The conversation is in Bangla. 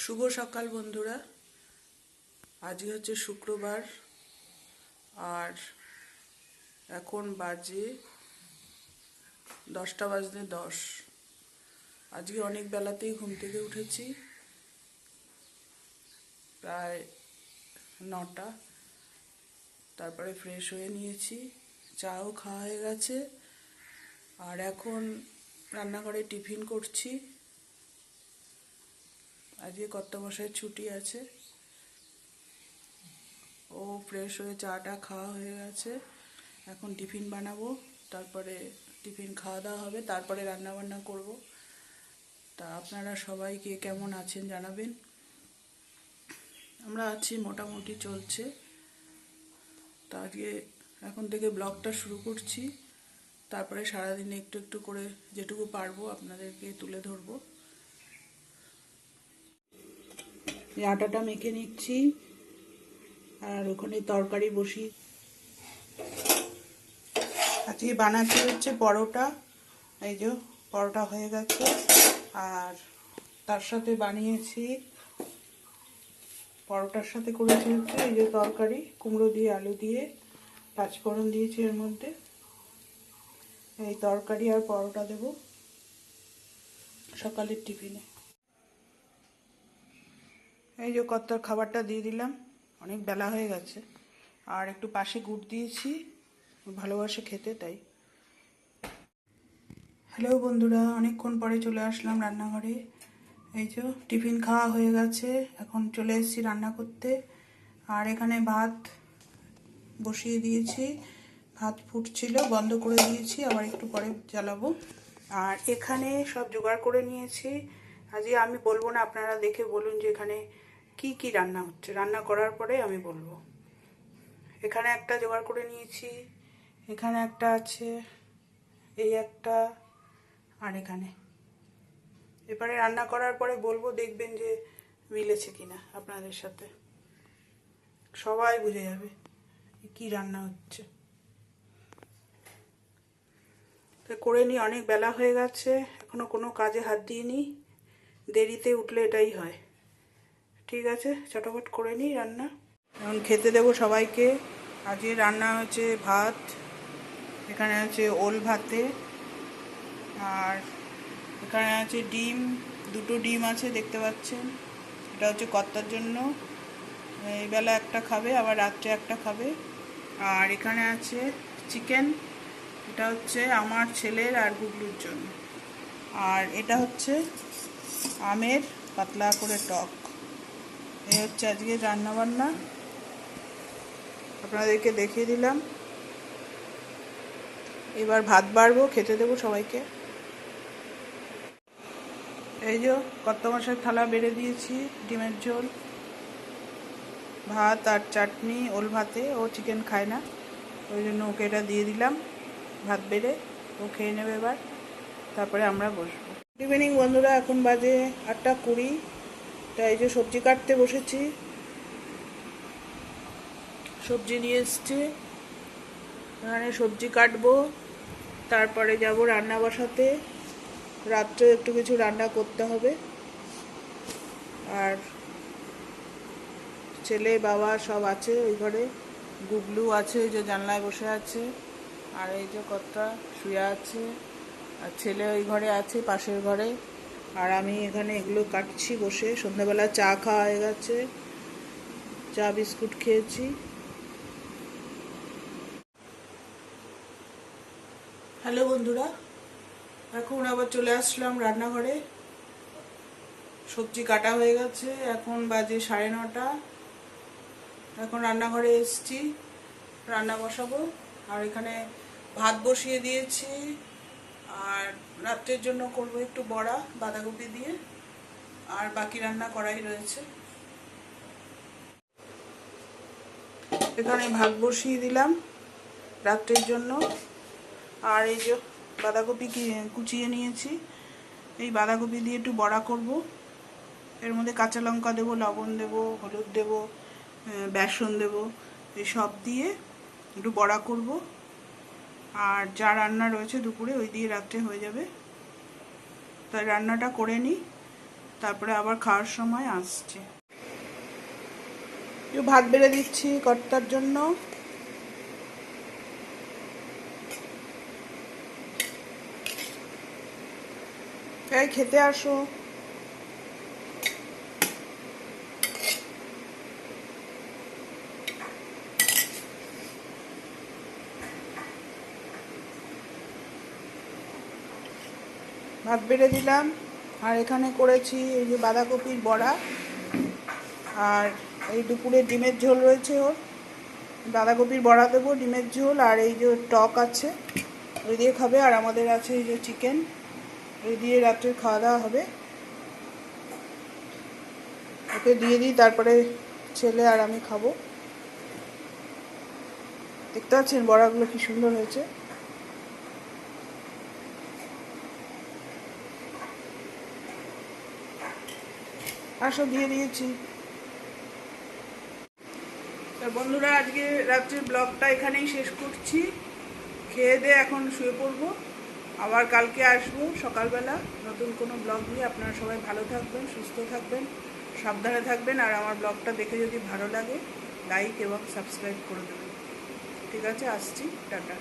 শুভ সকাল বন্ধুরা। আজকে হচ্ছে শুক্রবার আর এখন বাজে 10:10। আজকে অনেক বেলাতেই ঘুম থেকে উঠেছি, প্রায় 9টা। তারপরে ফ্রেশ হয়ে নিয়েছি, চাও খাওয়া হয়ে গেছে। আর এখন রান্নাঘরে টিফিন করছি। আজকে কর্তামশাইয়ের ছুটি আছে। ও ফ্রেশ হয়ে চাটা খাওয়া হয়ে গেছে, এখন টিফিন বানাবো। তারপরে টিফিন খাওয়া দাওয়া হবে, তারপরে রান্না বান্না করব। তা আপনারা সবাই কে কেমন আছেন জানাবেন। আমরা আছি, মোটামুটি চলছে। তা আজকে এখন থেকে ব্লগটা শুরু করছি, তারপরে সারাদিনে একটু একটু করে যেটুকু পারবো আপনাদেরকে তুলে ধরবো। আটাটা মেখে নিচ্ছি আর ওখানে তরকারি বসি। আজকে বানাচ্ছি হচ্ছে পরোটা। এই যে পরোটা হয়ে গেছে, আর তার সাথে বানিয়েছি, পরোটার সাথে করেছি হচ্ছে এই যে তরকারি, কুমড়ো দিয়ে আলু দিয়ে পাঁচফোড়ন দিয়েছি এর মধ্যে। এই তরকারি আর পরোটা দেব সকালের টিফিনে। এই যে কর্তার খাবারটা দিয়ে দিলাম, অনেক বেলা হয়ে গেছে। আর একটু পাশে গুড় দিয়েছি, ভালোবাসে খেতে তাই। হ্যালো বন্ধুরা, অনেকক্ষণ পরে চলে আসলাম রান্নাঘরে। এই যে টিফিন খাওয়া হয়ে গেছে, এখন চলে এসেছি রান্না করতে। আর এখানে ভাত বসিয়ে দিয়েছি, ভাত ফুটছিল, বন্ধ করে দিয়েছি, আবার একটু পরে জ্বালাবো। আর এখানে সব জোগাড় করে নিয়েছি। আজকে আমি বলবো না, আপনারা দেখে বলুন যে এখানে কি কি রান্না হচ্ছে। রান্না করার পরে আমি বলবো। এখানে একটা জোগাড় করে নিয়েছি, এখানে একটা আছে, এই একটা, আর এখানে। এবারে রান্না করার পরে বলবো, দেখবেন যে মিলেছে কিনা আপনাদের সাথে। সবাই বুঝে যাবে কি রান্না হচ্ছে। তো করে নিই, অনেক বেলা হয়ে গেছে, এখনো কোনো কাজে হাত দিইনি। দেরিতে উঠলে এটাই হয়। ঠিক আছে, চটাপট করে নিই রান্না। এখন খেতে দেবো সবাইকে। আজকে রান্না হচ্ছে ভাত, এখানে আছে ওল ভাতে, আর এখানে আছে ডিম, দুটো ডিম আছে দেখতে পাচ্ছেন। এটা হচ্ছে কর্তার জন্য, এই বেলা একটা খাবে, আবার রাত্রে একটা খাবে। আর এখানে আছে চিকেন, এটা হচ্ছে আমার ছেলের আর গুগলুর জন্য। আর এটা হচ্ছে আমের পাতলা করে টক। এই হচ্ছে আজকে রান্নাবান্না, আপনাদেরকে দেখিয়ে দিলাম। এবার ভাত বাড়বো, খেতে দেবো সবাইকে। এই যে কর্তামশাইয়ের থালা বেড়ে দিয়েছি, ডিমের ঝোল, ভাত আর চাটনি ওল ভাতে। ও চিকেন খায় না, ওই জন্য ওকে এটা দিয়ে দিলাম ভাত বেড়ে, ও খেয়ে নেবে এবার, তারপরে আমরা বসবো। গুড ইভিনিং বন্ধুরা, এখন বাজে 8:20। তাই এই যে সবজি কাটতে বসেছি, সবজি নিয়ে এসছি। এখানে সবজি কাটবো, তারপরে যাব রান্না বসাতে। রাত্রে একটু কিছু রান্না করতে হবে। আর ছেলে বাবা সব আছে ওই ঘরে, গুগলু আছে যে জানলায় বসে আছে, আর এই যে কর্তা শুয়ে আছে, আর ছেলে ওই ঘরে আছে পাশের ঘরে। আর আমি এখানে এগুলো কাটছি বসে। সন্ধ্যাবেলা চা খাওয়া হয়ে গেছে, চা বিস্কুট খেয়েছি। হ্যালো বন্ধুরা, এখন আবার চলে আসলাম রান্নাঘরে। সবজি কাটা হয়ে গেছে, এখন বাজে 9:30। এখন রান্নাঘরে এসছি, রান্না বসাবো। আর এখানে ভাত বসিয়ে দিয়েছি, আর রাত্রের জন্য করব একটু বড়া বাঁধাকপি দিয়ে, আর বাকি রান্না করাই রয়েছে। এখানে ভাত বসিয়ে দিলাম রাত্রের জন্য। আর এই যে বাঁধাকপি কুচিয়ে নিয়েছি, এই বাঁধাকপি দিয়ে একটু বড়া করব। এর মধ্যে কাঁচা লঙ্কা দেবো, লবণ দেবো, হলুদ দেবো, বেসন দেবো, এই সব দিয়ে একটু বড়া করব। আর যা রান্না রয়েছে দুপুরে ওই দিয়ে রাত্রে হয়ে যাবে। তাই রান্নাটা করে নিই, তারপরে আবার খাওয়ার সময় আসছে। একটু ভাত বেড়ে দিচ্ছি কর্তার জন্য। এই খেতে আসো। ভাত বেড়ে দিলাম। আর এখানে করেছি এই যে বাঁধাকপির বড়া, আর এই দুপুরে ডিমের ঝোল রয়েছে ওর। বাঁধাকপির বড়া দেবো, ডিমের ঝোল, আর এই যে টক আছে ওই দিয়ে খাবে। আর আমাদের আছে এই যে চিকেন, ওই দিয়ে রাত্রে খাওয়া দাওয়া হবে। ওকে দিয়ে দিই, তারপরে ছেলে আর আমি খাবো। দেখতে পাচ্ছেন বড়াগুলো কি সুন্দর হয়েছে। আসো, দিয়ে দিয়েছি। তা বন্ধুরা, আজকে রাত্রির ব্লগটা এখানেই শেষ করছি। খেয়ে দিয়ে এখন শুয়ে পড়বো। আবার কালকে আসবো সকালবেলা নতুন কোনো ব্লগ নিয়ে। আপনারা সবাই ভালো থাকবেন, সুস্থ থাকবেন, সাবধানে থাকবেন। আর আমার ব্লগটা দেখে যদি ভালো লাগে লাইক এবং সাবস্ক্রাইব করে দেবেন। ঠিক আছে, আসছি, টাটা।